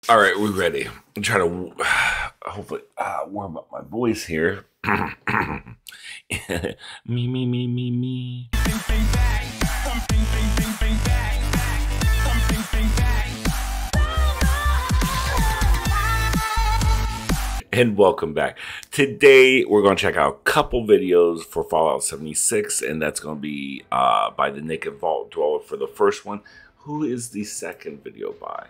All right, we're ready. I'm trying to hopefully warm up my voice here. Me. And welcome back. Today, we're going to check out a couple videos for Fallout 76, and that's going to be by the Naked Vault Dweller for the first one. Who is the second video by?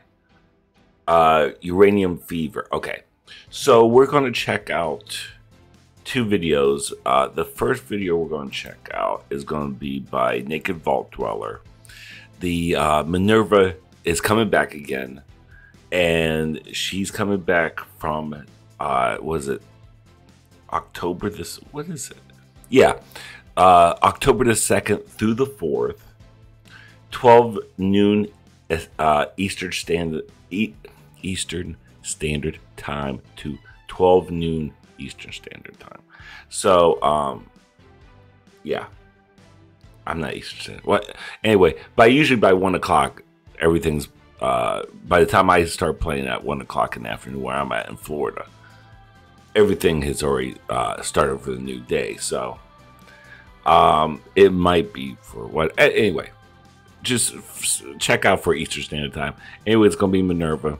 Uranium Fever. Okay, so we're going to check out two videos. The first video we're going to check out is going to be by Naked Vault Dweller. The Minerva is coming back again, and she's coming back from was it October what is it? Yeah, October the 2nd through the 4th, 12 noon Eastern Standard Time to 12 noon Eastern Standard Time. So, yeah, I'm not Eastern Standard. What? Anyway, usually by 1 o'clock, everything's, by the time I start playing at 1 o'clock in the afternoon where I'm at in Florida, everything has already started for the new day. So, it might be for what? Anyway, just check out for Eastern Standard Time. Anyway, it's going to be Minerva.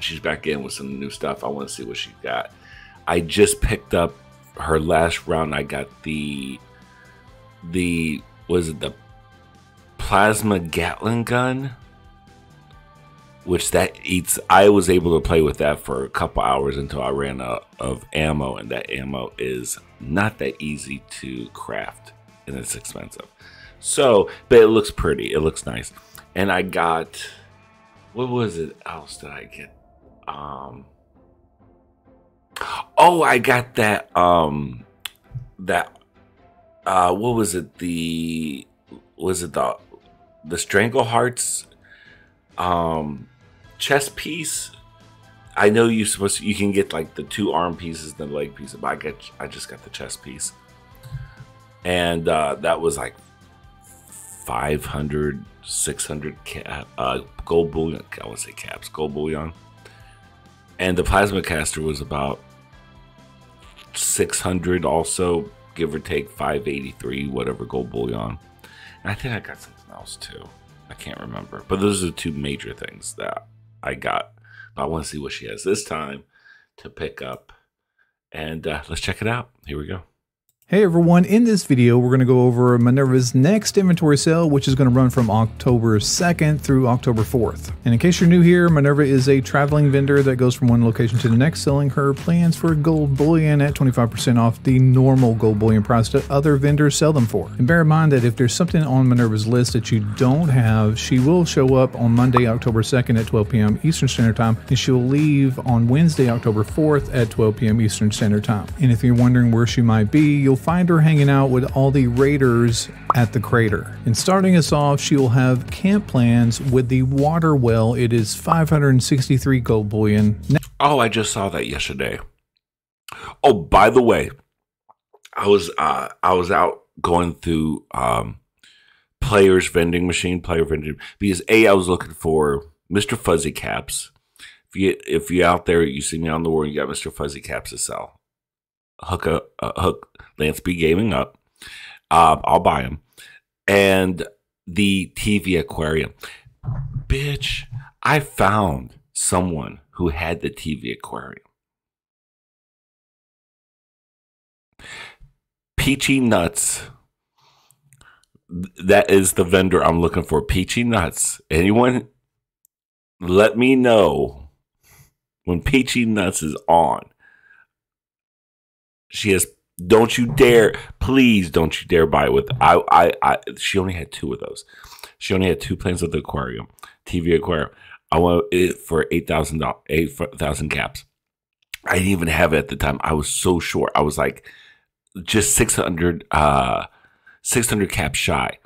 She's back in with some new stuff. I want to see what she got. I just picked up her last round. I got the plasma Gatling gun, which that eats. I was able to play with that for a couple hours until I ran out of ammo, and that ammo is not that easy to craft, and it's expensive. So, but it looks pretty. It looks nice. And I got, what was it else did I get? Oh, I got that, what was it? The Stranglehearts, chest piece. I know you can get like the 2 arm pieces, the leg pieces, but I just got the chest piece. And, that was like 500, 600 gold bullion. I would say caps, gold bullion. And the plasma caster was about 600 also, give or take 583, whatever gold bullion. And I think I got something else too. I can't remember. But those are the 2 major things that I got. But I want to see what she has this time to pick up. And let's check it out. Here we go. Hey everyone, in this video we're going to go over Minerva's next inventory sale, which is going to run from October 2nd through October 4th. And in case you're new here, Minerva is a traveling vendor that goes from one location to the next, selling her plans for gold bullion at 25% off the normal gold bullion price that other vendors sell them for. And bear in mind that if there's something on Minerva's list that you don't have, she will show up on Monday, October 2nd at 12 p.m. Eastern Standard Time, and she'll leave on Wednesday, October 4th at 12 p.m. Eastern Standard Time. And if you're wondering where she might be, you'll find her hanging out with all the raiders at the crater. And starting us off, she will have camp plans with the water well. It is 563 gold bullion. Oh, I just saw that yesterday. Oh, by the way, I was out going through player vending machine, because I was looking for Mr. Fuzzy Caps. If you're out there, you see me on the world, you got Mr. Fuzzy Caps to sell. Hook Lance Gaming up. I'll buy them. And the TV aquarium. Bitch, I found someone who had the TV aquarium. Peachy Nuts. That is the vendor I'm looking for. Peachy Nuts. Anyone, let me know when Peachy Nuts is on. She has, don't you dare, please don't you dare buy it with, she only had 2 of those. She only had 2 plans of the aquarium, TV aquarium. I want it for 8,000 caps. I didn't even have it at the time. I was so short. I was like just 600 caps shy.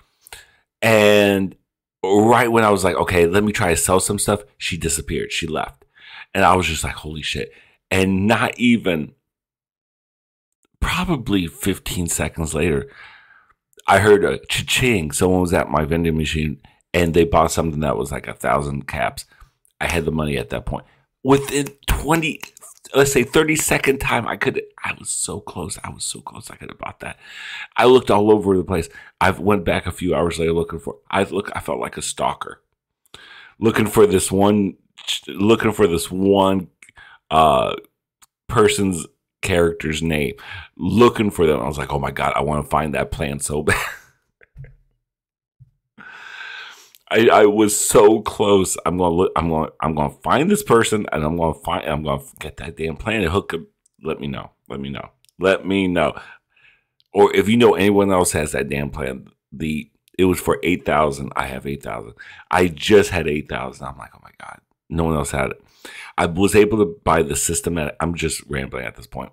And right when I was like, okay, let me try to sell some stuff, she disappeared. She left. And I was just like, holy shit. And not even probably 15 seconds later, I heard a cha-ching. Someone was at my vending machine and they bought something that was like 1,000 caps. I had the money at that point. within 20, let's say 30-second time, I was so close. I could have bought that. I looked all over the place. I went back a few hours later I felt like a stalker. Looking for this one person's character's name. Looking for them. I was like, oh my God, I want to find that plan so bad. I was so close. I'm gonna find this person, and I'm gonna get that damn plan and hook up. Let me know. Or if you know anyone else has that damn plan, it was for 8,000. I have 8,000. I just had 8,000. I'm like, oh my God, no one else had it. I was able to buy the system. I'm just rambling at this point.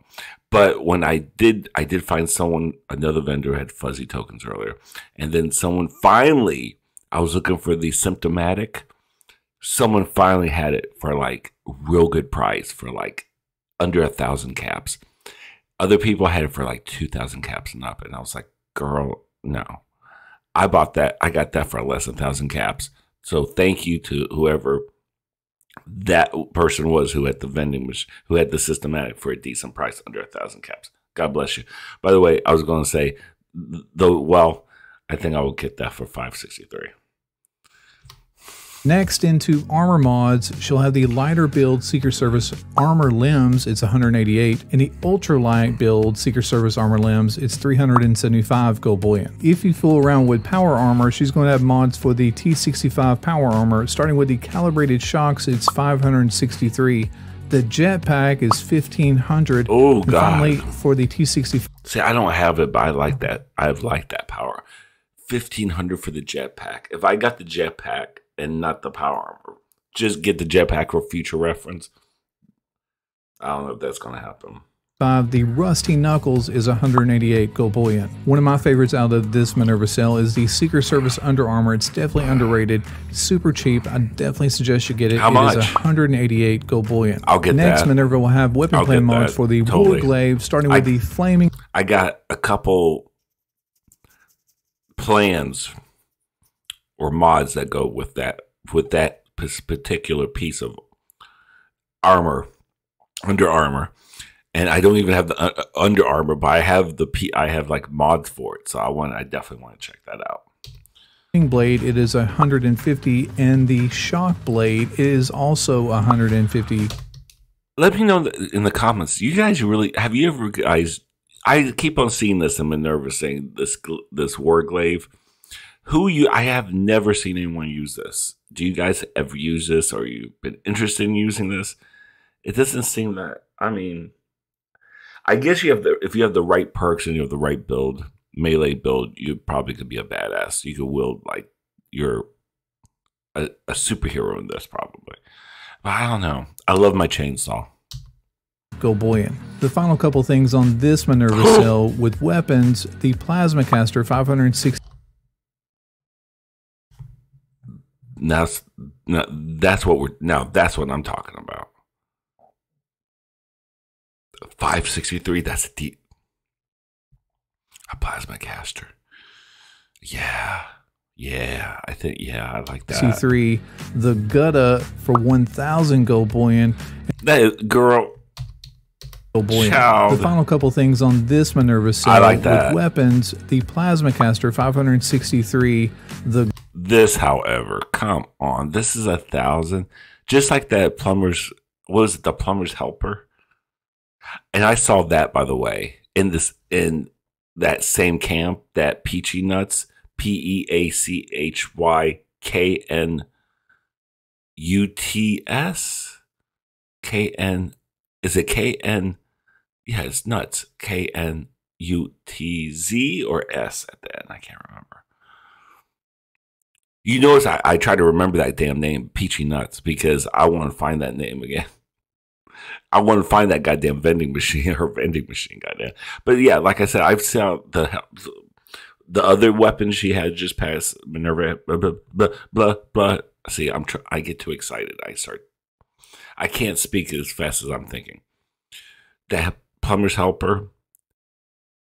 But when I did find another vendor had fuzzy tokens earlier, and then someone finally. I was looking for the symptomatic. Someone finally had it for like real good price for like under 1,000 caps. Other people had it for like 2,000 caps and up. And I was like, girl, no. I bought that. I got that for less than 1,000 caps. So thank you to whoever that person was who had the vending machine, who had the systematic for a decent price under 1,000 caps. God bless you. By the way, I was going to say, I think I will get that for 563. Next, into armor mods, she'll have the lighter build Secret Service armor limbs, it's 188, and the ultralight build Secret Service armor limbs, it's 375 gold bullion. If you fool around with power armor, she's going to have mods for the T65 power armor, starting with the calibrated shocks, it's 563. The jetpack is 1,500. Oh, God. Finally, for the T65. See, I don't have it, but I like that. I like that power. 1,500 for the jetpack. If I got the jetpack and not the power armor, just get the jetpack for future reference. I don't know if that's going to happen. The Rusty Knuckles is 188 gold bullion. One of my favorites out of this Minerva sale is the Secret Service Under Armor. It's definitely underrated, super cheap. I definitely suggest you get it. How much? It is 188 gold bullion. I'll get Next, that. Minerva will have weapon plan mods for the Warglaive, starting with the Flaming. I got a couple plans or mods that go with that particular piece of armor, Under Armor. And I don't even have the Under Armor, but I have like mods for it. So I definitely want to check that out. Blade, it is 150, and the Shock Blade is also 150. Let me know in the comments. You guys have you ever guys? I keep on seeing this in Minerva saying this Warglaive. I have never seen anyone use this. Do you guys ever use this, or you've been interested in using this? It doesn't seem that. I mean, I guess if you have the right perks and you have the right build, melee build, you probably could be a badass. You could wield like you're a superhero in this probably. But I don't know. I love my chainsaw. Gold bullion. The final couple things on this Minerva sale with weapons, the Plasma Caster 560. That's what I'm talking about. 563, that's a Plasma Caster. Yeah, I think, I like that. C3, the Gutta for 1,000 gold bullion. That is, girl. Gold bullion. Child. The final couple things on this Minerva sale I like that. with weapons, the Plasma Caster 563, This, however, come on, this is 1,000. Just like that plumber's, what was it, the plumber's helper? And I saw that, by the way, in that same camp, that Peachy Nuts, PEACHYKNUTS, KN, is it KN? Yeah, it's nuts. KNUTZ or S at the end. I can't remember. You notice I try to remember that damn name, Peachy Nuts, because I want to find that name again. I want to find that goddamn vending machine, goddamn. But yeah, like I said, I've seen the other weapons she had just past Minerva, blah. See, I get too excited. I can't speak as fast as I'm thinking. That plumber's helper,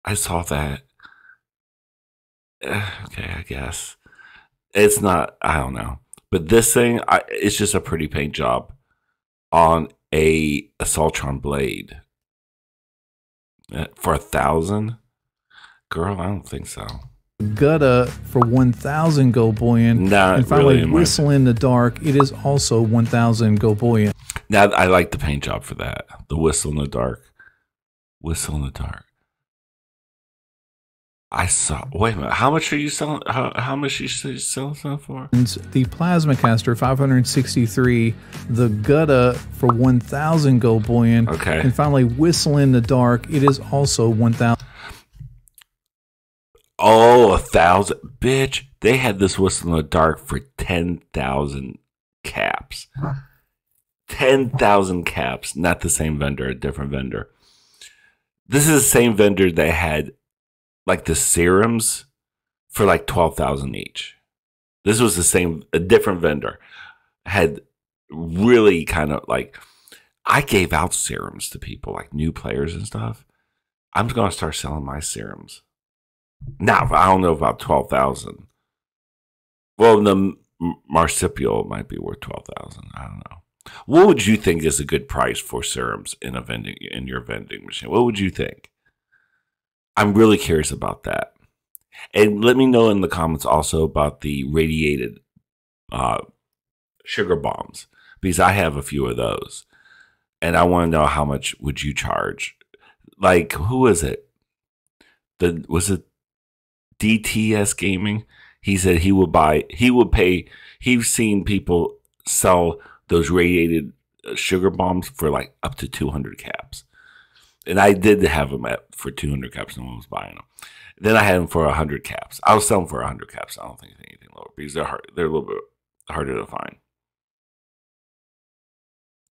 I saw that. Okay, I guess. It's not, I don't know. But this thing, it's just a pretty paint job on a Assaultron blade for 1,000. Girl, I don't think so. Gutta for 1,000 gold bullion. Not and finally, really Whistle in the Dark. It is also 1,000 gold bullion. Now I like the paint job for that. The Whistle in the Dark. Whistle in the Dark. I saw. Wait a minute. How much are you selling? How much are you selling stuff for? And the Plasma Caster 563. The Gutta for 1,000 gold bullion. Okay. And finally, Whistle in the Dark. It is also 1,000. Oh, 1,000, bitch! They had this Whistle in the Dark for 10,000 caps. 10,000 caps. Not the same vendor, a different vendor. This is the same vendor that had like the serums for like 12,000 each. This was the same, a different vendor. Had really kind of like, I gave out serums to people, like new players and stuff. I'm going to start selling my serums. Now, I don't know about 12,000. Well, the marsupial might be worth 12,000. I don't know. What would you think is a good price for serums in your vending machine? What would you think? I'm really curious about that. And let me know in the comments also about the radiated sugar bombs, because I have a few of those. And I want to know how much would you charge? Like, who is it? Was it DTS Gaming? He said he would pay. He's seen people sell those radiated sugar bombs for like up to 200 caps. And I did have them for 200 caps. No one was buying them. Then I had them for 100 caps. I was selling for 100 caps. I don't think anything lower because they're hard. They're a little bit harder to find.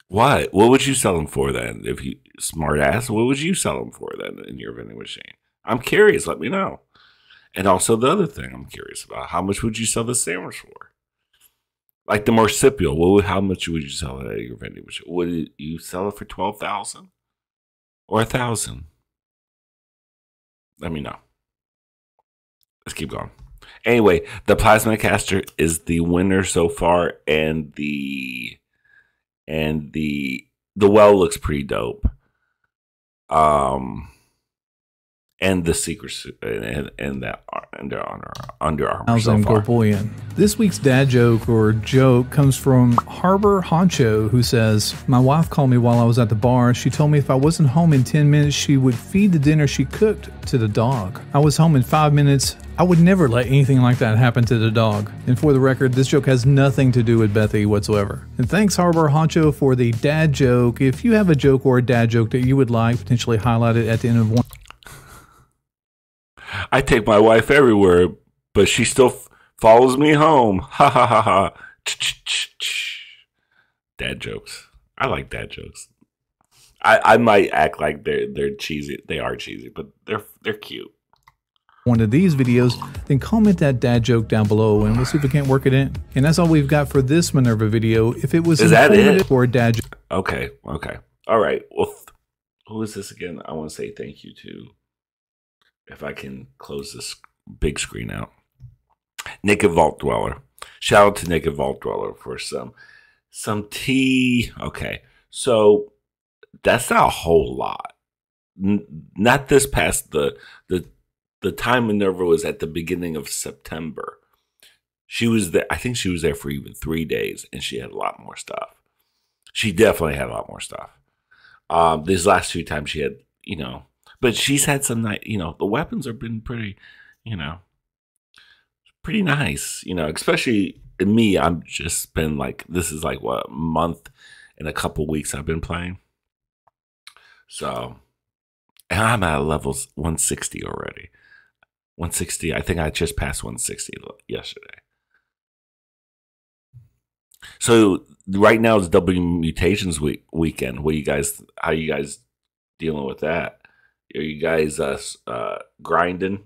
What would you sell them for then? If you smart ass, what would you sell them for then in your vending machine? I'm curious. Let me know. And also the other thing I'm curious about: how much would you sell the sandwich for? Like the marsupial, how much would you sell it at your vending machine? Would you sell it for 12,000 or 1,000? Let me know. Let's keep going. Anyway, the Plasma Caster is the winner so far, and the well looks pretty dope. And the secret and that Under Armour. 1,000 gold bullion. This week's dad joke comes from Harbor Honcho, who says, "My wife called me while I was at the bar. She told me if I wasn't home in 10 minutes, she would feed the dinner she cooked to the dog. I was home in 5 minutes. I would never let anything like that happen to the dog." And for the record, this joke has nothing to do with Bethy whatsoever. And thanks, Harbor Honcho, for the dad joke. If you have a joke or a dad joke that you would like, potentially highlight it at the end of one. I take my wife everywhere, but she still follows me home. Ha ha ha ha. Dad jokes. I like dad jokes. I might act like they're cheesy. They are cheesy, but they're cute. One of these videos, then comment that dad joke down below and we'll see if we can't work it in. And that's all we've got for this Minerva video. If it was informative or a dad joke. Okay. All right. Well, who is this again? I want to say thank you to, if I can close this big screen out, Naked Vault Dweller. Shout out to Naked Vault Dweller for some tea. Okay, so that's not a whole lot. Not this past the time Minerva was at the beginning of September. She was there. I think she was there for even 3 days, and she had a lot more stuff. She definitely had a lot more stuff. These last 2 times she had, but she's had some night, the weapons have been pretty, pretty nice, especially in me. I'm just been like, this is like what, a month and a couple weeks I've been playing. So, and I'm at levels 160 already. 160. I think I just passed 160 yesterday. So right now it's W Mutations weekend. How you guys dealing with that? Are you guys grinding?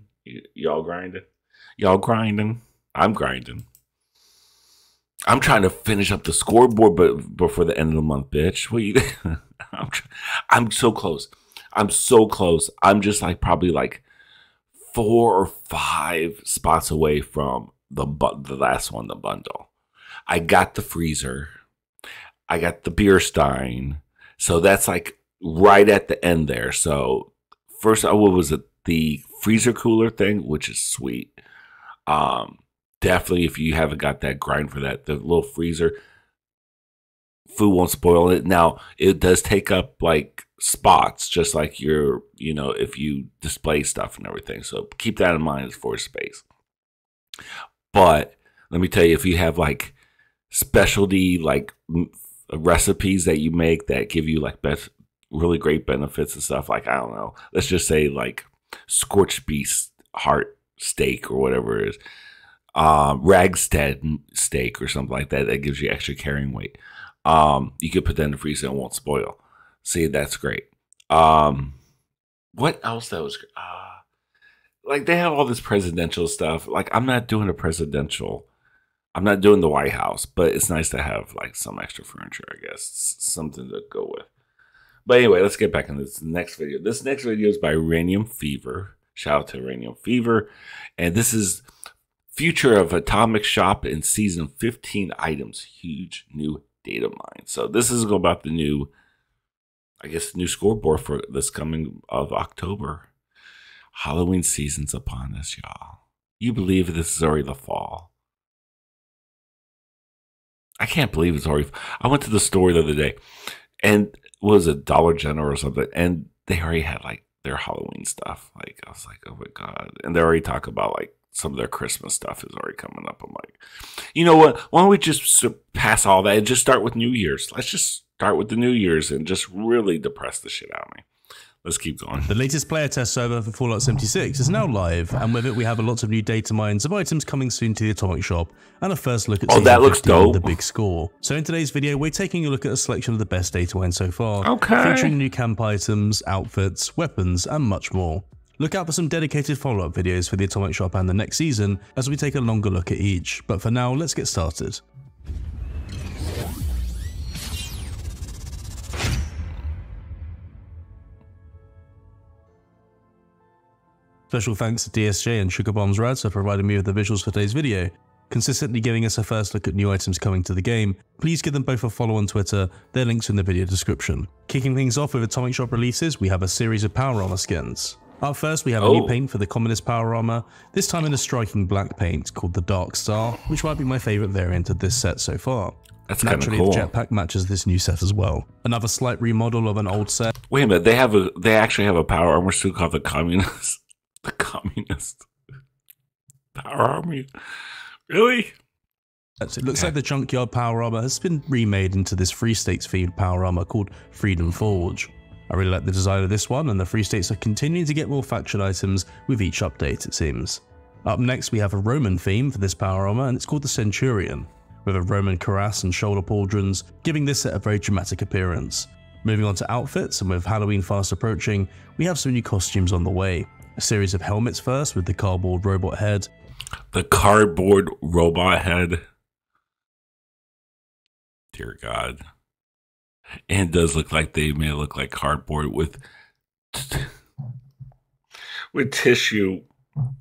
Y'all grinding? Y'all grinding? I'm grinding. I'm trying to finish up the scoreboard, but before the end of the month, bitch. What you? I'm so close. I'm so close. I'm just like probably like 4 or 5 spots away from the last one, the bundle. I got the freezer. I got the beer stein. So that's like right at the end there. So first, what was it? The freezer cooler thing, which is sweet. Definitely, if you haven't got that grind for that, the little freezer, food won't spoil it. Now, it does take up like spots, just like your, if you display stuff and everything. So keep that in mind as for space. But let me tell you, if you have like specialty like recipes that you make that give you like really great benefits and stuff, like, I don't know, let's just say like scorched beef heart steak or whatever it is, Ragstead steak or something like that, that gives you extra carrying weight. You could put that in the freezer and it won't spoil. See, that's great. What else that was like, they have all this presidential stuff. Like, I'm not doing the White House, but it's nice to have like some extra furniture, I guess, something to go with. But anyway, let's get back into this next video. This next video is by Uranium Fever. Shout out to Uranium Fever. And this is Future of Atomic Shop in Season 15 Items. Huge new data mine. So this is about the new scoreboard for this coming of October. Halloween season's upon us, y'all. You believe this is already the fall? I can't believe it's already. I went to the store the other day, and it was a Dollar General or something, and they already had like their Halloween stuff. Like, I was like, oh my God. And they already talk about like some of their Christmas stuff is already coming up. I'm like, you know what? Why don't we just surpass all that and just start with New Year's? Let's just start with the New Year's and just really depress the shit out of me. Let's keep going. The latest player test server for Fallout 76 is now live, and with it we have a lot of new data mines of items coming soon to the Atomic Shop, and a first look at that looks dope. The big score. So in today's video, we're taking a look at a selection of the best data mines so far, okay, featuring new camp items, outfits, weapons, and much more. Look out for some dedicated follow-up videos for the Atomic Shop and the next season as we take a longer look at each, but for now, let's get started. Special thanks to DSJ and Sugar Bombs Rad for providing me with the visuals for today's video, consistently giving us a first look at new items coming to the game. Please give them both a follow on Twitter, their links in the video description. Kicking things off with Atomic Shop releases, we have a series of Power Armor skins. Up first, we have a new paint for the commonest Power Armor, this time in a striking black paint called the Dark Star, which might be my favourite variant of this set so far. That's kind of cool. Naturally, the jetpack matches this new set as well. Another slight remodel of an old set. Wait a minute, they actually have a Power Armor suit called the Communist. The Communist Power Armor. Really? It looks like the Junkyard Power Armor has been remade into this Free States themed Power Armor called Freedom Forge. I really like the design of this one, and the Free States are continuing to get more faction items with each update, it seems. Up next, we have a Roman theme for this Power Armor, and it's called the Centurion, with a Roman cuirass and shoulder pauldrons, giving this set a very dramatic appearance. Moving on to outfits, and with Halloween fast approaching, we have some new costumes on the way. A series of helmets first with the cardboard robot head. The cardboard robot head. Dear God. And it does look like they may look like cardboard with tissue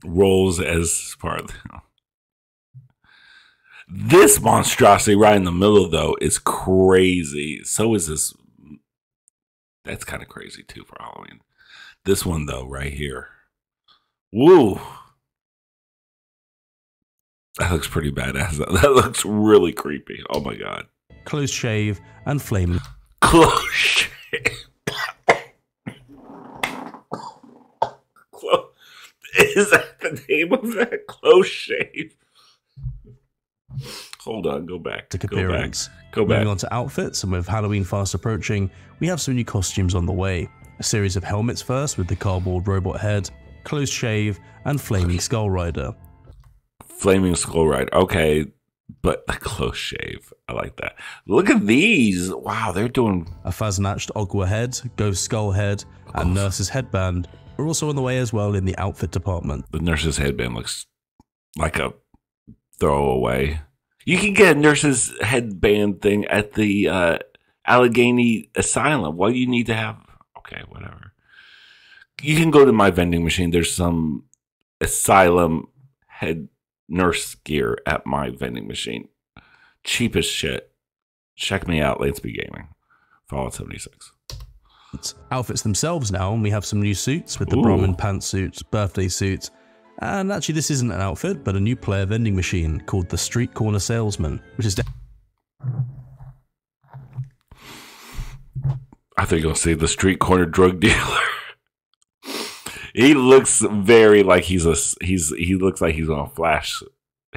rolls as part of the... This monstrosity right in the middle, though, is crazy. So is this. That's kind of crazy, too, for Halloween. This one, though, right here. Woo! That looks pretty badass. That looks really creepy. Oh my God. Close shave and flame. Close shave. Is that the name of that? Close shave. Hold on, go back. Go back. Moving on to outfits, and with Halloween fast approaching, we have some new costumes on the way. A series of helmets first with the cardboard robot head, close shave, and Flaming Skull Rider. Flaming Skull Rider, okay, but the close shave, I like that. Look at these, wow, they're doing... A Faznached Ogwa head, Ghost Skull head, and Nurse's headband are also on the way as well in the outfit department. The Nurse's headband looks like a throwaway. You can get a Nurse's headband thing at the Allegheny Asylum. What do you need to have? Okay, whatever. You can go to my vending machine. There's some Asylum head nurse gear at my vending machine. Cheap as shit. Check me out, LanceBevington. Fallout 76. Outfits themselves now, and we have some new suits with the Brahmin pantsuit, birthday suit, and actually this isn't an outfit, but a new player vending machine called the Street Corner Salesman, which is... I think you'll see the street corner drug dealer. He looks very like he looks like he's gonna flash.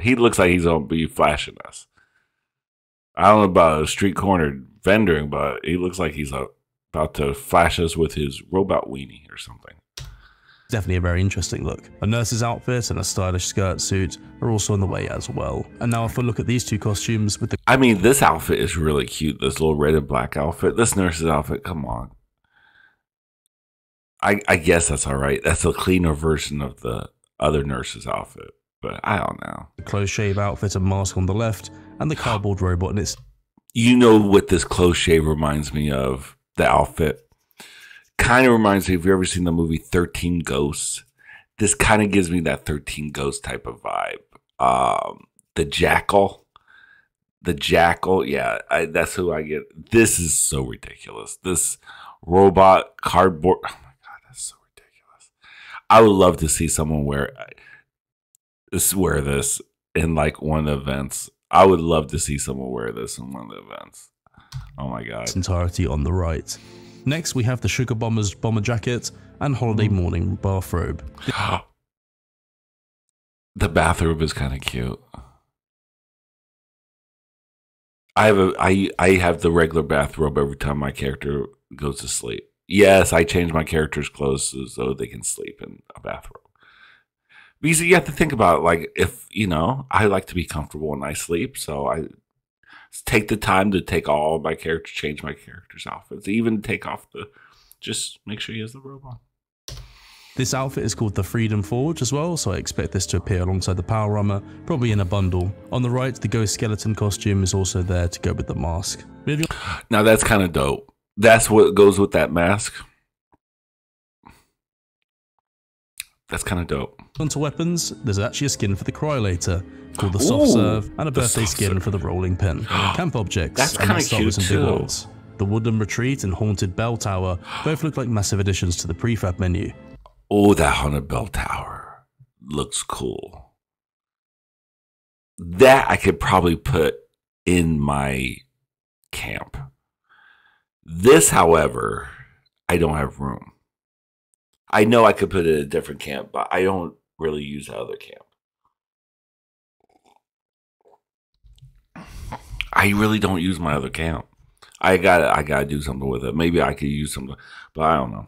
He looks like he's gonna be flashing us. I don't know about a street corner vending, but he looks like he's about to flash us with his robot weenie or something. Definitely a very interesting look. A nurse's outfit and a stylish skirt suit are also on the way as well. And now if we look at these two costumes with the... I mean, this outfit is really cute. This little red and black outfit. This nurse's outfit, come on. I guess that's all right. That's a cleaner version of the other nurse's outfit. But I don't know. The close shave outfit and mask on the left, and the cardboard robot in its... You know what this close shave reminds me of? The outfit. Kind of reminds me, have you ever seen the movie 13 Ghosts? This kind of gives me that 13 Ghosts type of vibe. The Jackal. Yeah, that's who I get. This is so ridiculous. This robot cardboard. Oh my God, that's so ridiculous. I would love to see someone wear this in like one of the events. I would love to see someone wear this in one of the events. Oh my God. Its entirety on the right. Next, we have the Sugar Bombers bomber jacket and holiday morning bathrobe. The bathrobe is kind of cute. I have the regular bathrobe every time my character goes to sleep. Yes, I change my character's clothes so they can sleep in a bathrobe. Because you have to think about it, like, if, I like to be comfortable when I sleep, so I take the time to take all of my characters, change my character's outfits, even take off just make sure he has the robe on. This outfit is called the Freedom Forge as well, so I expect this to appear alongside the power armor, probably in a bundle. On the right, the ghost skeleton costume is also there to go with the mask. Now that's kind of dope. That's what goes with that mask. That's kind of dope. Onto weapons, there's actually a skin for the Cryolator, called the Soft Serve, and a birthday skin for the Rolling Pin. Camp objects, that's kind of cute some big ones. The Wooden Retreat and Haunted Bell Tower both look like massive additions to the prefab menu. Oh, that Haunted Bell Tower looks cool. That I could probably put in my camp. This, however, I don't have room. I know I could put it in a different camp, but I don't really use the other camp. I really don't use my other camp. I gotta do something with it. Maybe I could use something, but I don't know.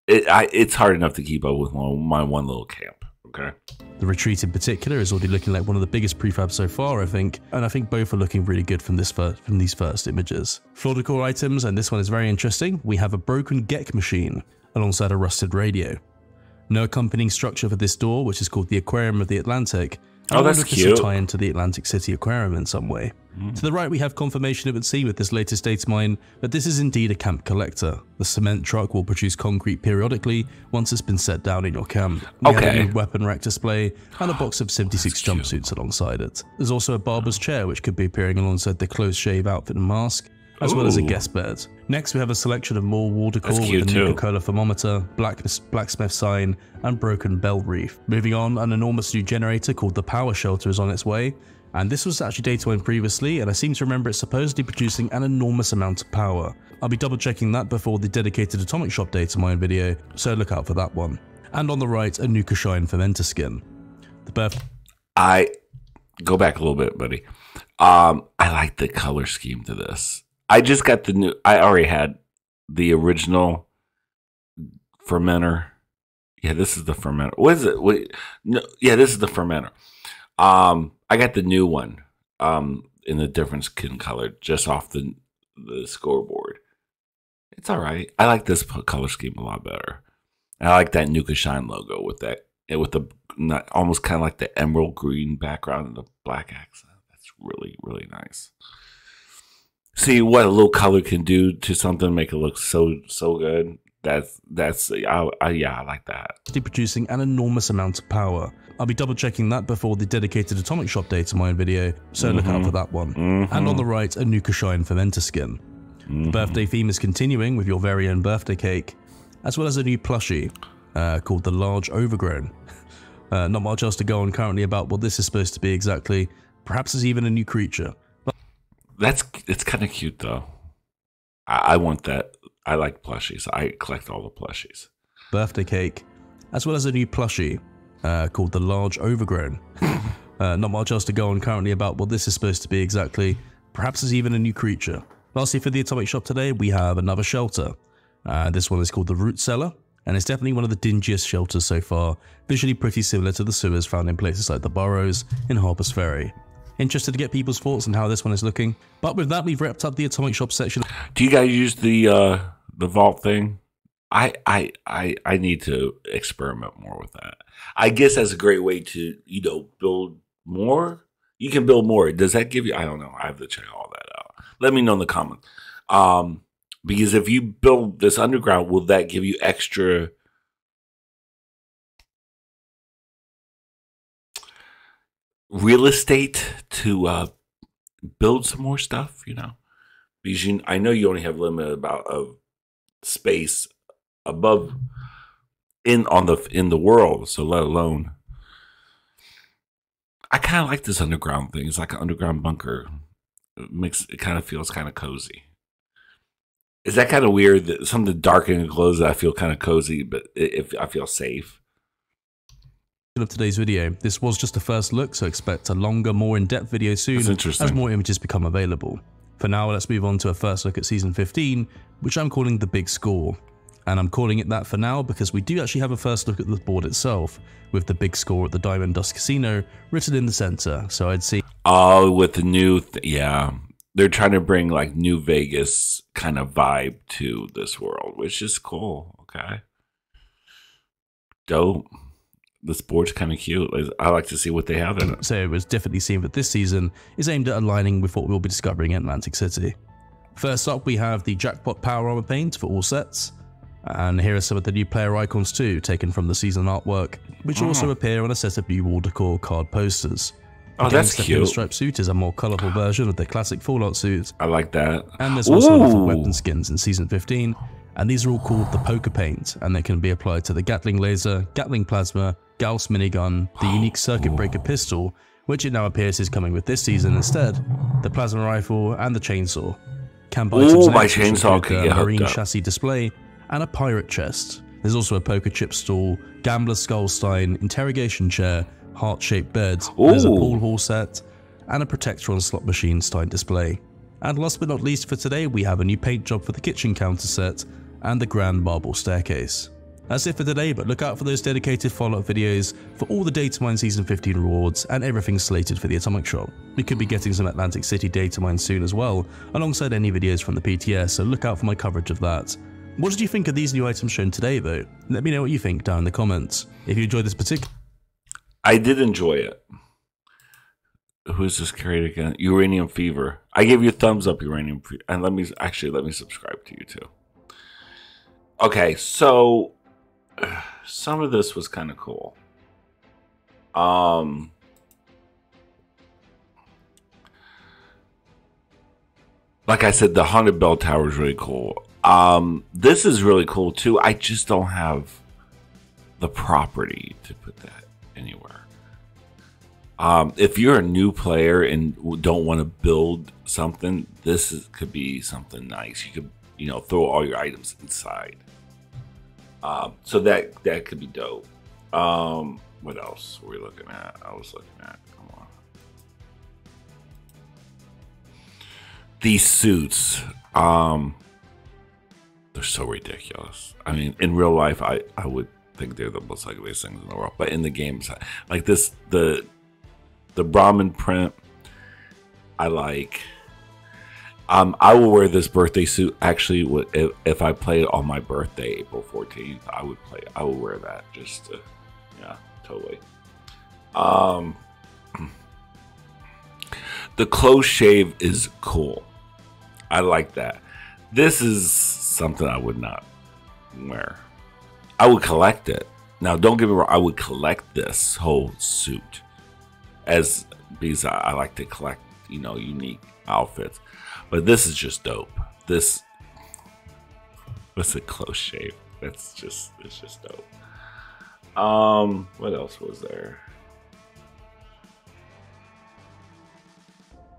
It's hard enough to keep up with my one little camp. Okay. The retreat in particular is already looking like one of the biggest prefabs so far, I think, and I think both are looking really good from these first images. Floor decor items, and this one is very interesting. We have a broken Gek machine alongside a rusted radio. No accompanying structure for this door, which is called the Aquarium of the Atlantic. Oh, that's cute. This will tie into the Atlantic City Aquarium in some way. To the right, we have confirmation of at sea with this latest data mine that this is indeed a camp collector. The cement truck will produce concrete periodically once it's been set down in your camp. We have a new weapon rack display and a box of 76 jumpsuits alongside it. There's also a barber's chair, which could be appearing alongside the close shave outfit and mask, as well as a guest bed. Next, we have a selection of more wall decor with a Nuka-Cola thermometer, blacksmith sign, and broken bell reef. Moving on, an enormous new generator called the Power Shelter is on its way, and this was actually data mined previously, and I seem to remember it supposedly producing an enormous amount of power. I'll be double checking that before the dedicated Atomic Shop data mine video, so look out for that one. And on the right, a Nuka Shine fermenter skin. I go back a little bit, buddy. I like the color scheme to this. I just got the new. I already had the original fermenter. Yeah, this is the fermenter. What is it? Wait, no, yeah, this is the fermenter. I got the new one in a different skin color just off the scoreboard. It's all right. I like this color scheme a lot better. And I like that Nuka Shine logo with the almost kind of like the emerald green background and the black accent. That's really, really nice. See what a little color can do to something, make it look so good. Yeah, I like that. Producing an enormous amount of power. I'll be double checking that before the dedicated Atomic Shop data mine video, so look out for that one. And on the right, a Nuka Shine fermenter skin. The birthday theme is continuing with your very own birthday cake, as well as a new plushie called the Large Overgrown. Not much else to go on currently about what this is supposed to be exactly. Perhaps there's even a new creature. It's kind of cute though. I want that. I like plushies. I collect all the plushies. Birthday cake, as well as a new plushie called the Large Overgrown. Not much else to go on currently about what this is supposed to be exactly. Perhaps there's even a new creature. Lastly, for the Atomic Shop today, we have another shelter. This one is called the Root Cellar, and it's definitely one of the dingiest shelters so far, visually pretty similar to the sewers found in places like the Burrows in Harper's Ferry. Interested to get people's thoughts on how this one is looking? But with that, we've wrapped up the Atomic Shop section. Do you guys use the vault thing? I need to experiment more with that. I guess that's a great way to, build more. You can build more. Does that give you? I don't know. I have to check all that out. Let me know in the comments. Because if you build this underground, will that give you extra real estate to build some more stuff? Because I know you only have limited amount of space above in the world, so let alone. I kind of like this underground thing. It's like an underground bunker. It kind of feels kind of cozy. Is that kind of weird that something dark and glows that I feel kind of cozy, but if I feel safe? Of today's video, this was just a first look, so expect a longer, more in-depth video soon as more images become available. For now, let's move on to a first look at Season 15, which I'm calling The Big Score. And I'm calling it that for now because we do actually have a first look at the board itself, with the big score at the Diamond Dust Casino written in the center. So I'd see. Oh, with the new, yeah. They're trying to bring like New Vegas kind of vibe to this world, which is cool. Okay. Dope. This board's kind of cute. I like to see what they have in it. So it was definitely seen that this season is aimed at aligning with what we'll be discovering in Atlantic City. First up, we have the Jackpot Power Armor paint for all sets. And here are some of the new player icons too, taken from the season artwork, which also appear on a set of new wall decor card posters. Oh, that's cute. The striped suit is a more colourful version of the classic Fallout suit. I like that. And there's also different weapon skins in Season 15, and these are all called the Poker Paint, and they can be applied to the Gatling Laser, Gatling Plasma, Gauss Minigun, the unique Circuit Breaker Pistol, which it now appears is coming with this season instead, the Plasma Rifle, and the Chainsaw. Camp items my chainsaw could get Marine Chassis Display, and a Pirate Chest. There's also a Poker Chip Stool, Gambler Skullstein, Interrogation Chair, Heart-Shaped Bed, there's a Pool Hall set, and a Protectron Slot Machine Stein display. And last but not least for today, we have a new paint job for the kitchen counter set, and the Grand Marble Staircase. That's it for today, but look out for those dedicated follow-up videos for all the Datamine Season 15 rewards and everything slated for the Atomic Shop. We could be getting some Atlantic City Datamine soon as well, alongside any videos from the PTS, so look out for my coverage of that. What did you think of these new items shown today though? Let me know what you think down in the comments. If you enjoyed this particular... I did enjoy it. Who is this character again? Uranium Fever. I gave you a thumbs up, Uranium Fever. And let me subscribe to you too. Okay, so some of this was kind of cool. Like I said, the Haunted Bell Tower is really cool. This is really cool too. I just don't have the property to put that anywhere. If you're a new player and don't want to build something, could be something nice. You could, throw all your items inside. So that could be dope. What else were we looking at? I was looking at, come on. These suits, they're so ridiculous. I mean, in real life, I would think they're the most ugliest things in the world. But in the games, like this, the Brahmin print, I like. I will wear this birthday suit. Actually, if I played on my birthday, April 14th, I would wear that just to, yeah, totally. The close shave is cool. I like that. This is something I would not wear. I would collect it. Now, don't get me wrong. I would collect this whole suit because I like to collect, unique outfits. But this is just dope. this was a close shave. It's just dope. What else was there?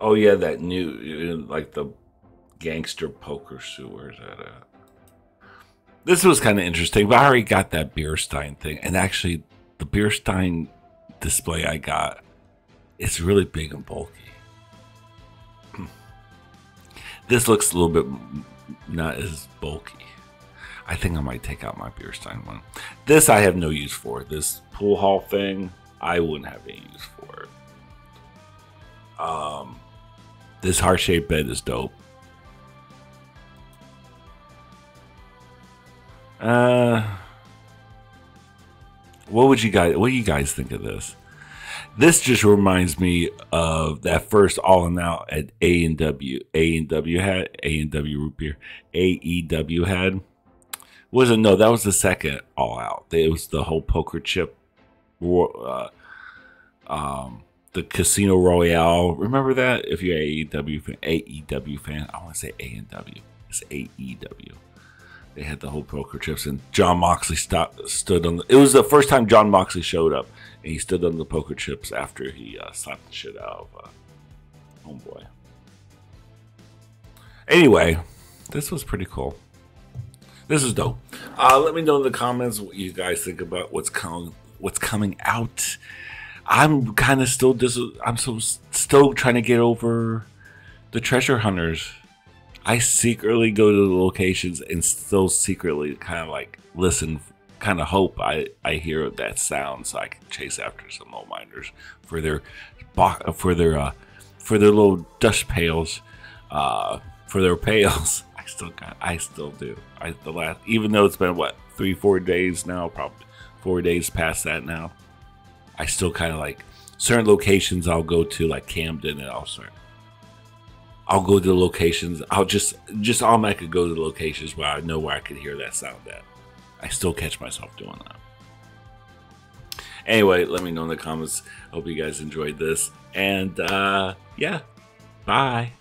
Oh yeah, that new, like the gangster poker suit. Where's that at? This was kind of interesting, but I already got that Beerstein thing. And actually, the Beerstein display I got, it's really big and bulky. This looks a little bit not as bulky. I think I might take out my Beerstein one. This I have no use for. This pool hall thing, I wouldn't have any use for it. This heart-shaped bed is dope. What do you guys think of this? This just reminds me of that first All and Out at A&W had A&W root beer. AEW had. Wasn't, no, that was the second All Out. It was the whole poker chip, the Casino Royale. Remember that? If you're AEW fan, I want to say A&W. It's AEW. They had the whole poker chips, and John Moxley stood on. It was the first time John Moxley showed up, and he stood on the poker chips after he slapped the shit out of Homeboy. Anyway, this was pretty cool. This is dope. Let me know in the comments what you guys think about what's coming out. I'm kind of still still trying to get over the treasure hunters. I secretly go to the locations and still secretly kind of like listen, kind of hope I hear that sound so I can chase after some old miners for their little dust pails, for their pails. I still do. Even though it's been what 3-4 days now, probably 4 days past that now. I still kind of like certain locations I'll go to, like Camden, and I'll go to the locations. I'll just automatically go to the locations where I know where I could hear that sound at. I still catch myself doing that. Anyway, let me know in the comments. Hope you guys enjoyed this. And yeah, bye.